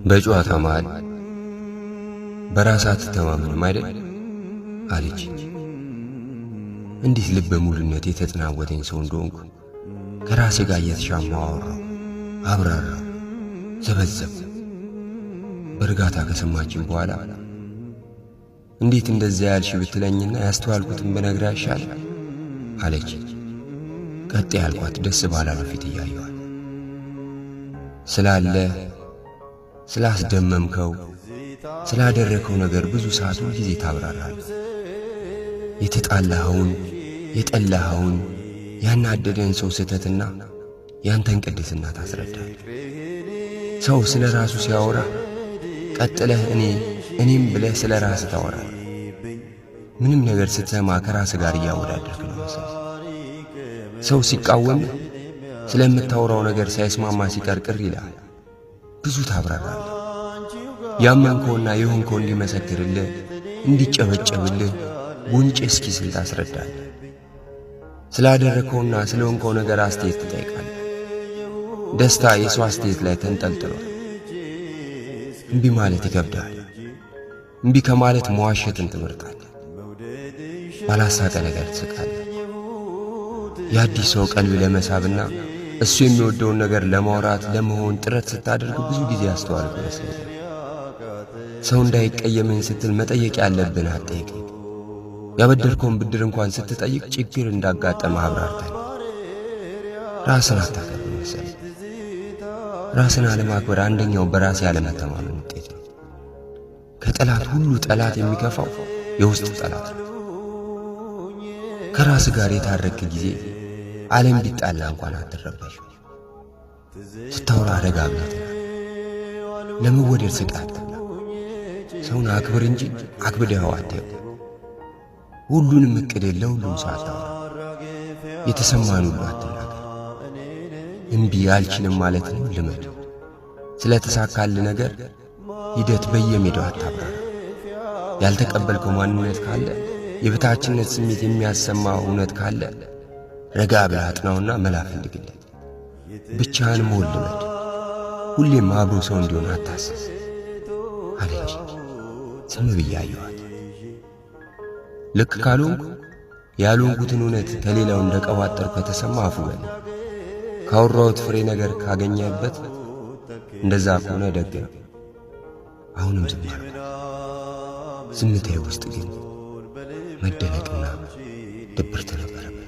በጨዋታ መሃል በራሳት ተማመን አይደል አለች። እንዲህ ልበ ሙሉነት የተጠናወተኝ ሰው እንደሆንኩ ከራሴ ጋር እየተሻማው አወራው፣ አብራራው፣ ዘበዘብ። በእርጋታ ከሰማችን በኋላ እንዴት እንደዛ ያልሽ ብትለኝና ያስተዋልኩትን በነግራ ይሻል አለች። ቀጥ ያልኳት ደስ ባላለ ፊት እያየዋል። ስላለ ስላስደመምከው ስላደረከው ነገር ብዙ ሰዓት ጊዜ ታብራራለህ። የተጣላኸውን የጠላኸውን ያናደደን ሰው ስህተትና ያንተን ቅድስና ታስረዳለህ። ሰው ስለ ራሱ ሲያወራ ቀጥለህ እኔም ብለህ ስለ ራስ ታወራለህ። ምንም ነገር ስትሰማ ከራስ ጋር እያወዳደርክ ነው መሰለኝ። ሰው ሲቃወም ስለምታወራው ነገር ሳይስማማ ሲቀር ቅር ይላል። ብዙ ታብራራለህ። ያመንከውና የሆንከው እንዲመሰክርልህ እንዲጨበጨብልህ ጉንጭ እስኪ ስል ታስረዳለህ። ስላደረከውና ስለሆንከው ነገር አስተያየት ትጠይቃለህ። ደስታ የሰው አስተያየት ላይ ተንጠልጥሏል። እምቢ ማለት ይከብዳል። እምቢ ከማለት መዋሸትን ትመርጣለህ። ባላሳቀ ነገር ትስቃለህ። የአዲስ ሰው ቀልብ ለመሳብና እሱ የሚወደውን ነገር ለማውራት ለመሆን ጥረት ስታደርግ ብዙ ጊዜ ያስተዋልኩ ይመስለኛል። ሰው እንዳይቀየምን ስትል መጠየቅ ያለብን አትጠይቅም። ያበደርከውን ብድር እንኳን ስትጠይቅ ችግር እንዳጋጠመ አብራርተህ ራስን አታከብር መሰለኝ። ራስን አለማክበር አንደኛው በራስ ያለመተማመን ውጤት ነው። ከጠላት ሁሉ ጠላት የሚከፋው የውስጥ ጠላት ነው። ከራስ ጋር የታረክ ጊዜ ዓለም ቢጣላ እንኳን አትረበሽ። ስታወራ ረጋ ብለህ ለመወደድ ስቃት ሰውን አክብር እንጂ አክብደኸው አትየው። ሁሉንም እቅድ ለሁሉም ሰው አታውራ። የተሰማን ሁሉ አትናገር። እምቢ አልችልም ማለት ነው ልመድ። ስለተሳካል ነገር ሂደት በየሜዳው አታብራራ። ያልተቀበልከው ማንነት ካለ የበታችነት ስሜት የሚያሰማ እውነት ካለ ረጋ ብለህ አጥናውና መላ ፈልግለት። ብቻህን መሆን ልመድ። ሁሌም አብሮ ሰው እንዲሆን አታስብ አለች። ዝም ብዬ አየኋት። ልክ ካልሆንኩ ያልሆንኩትን እውነት ከሌላው እንደቀባጠርኩ ከተሰማ አፉ በል። ካወራሁት ፍሬ ነገር ካገኘህበት እንደዛ ከሆነ ደግ ነው። አሁንም ዝም አልኩ። ዝምታዬ ውስጥ ግን መደነቅና ድብርት ነበረበት።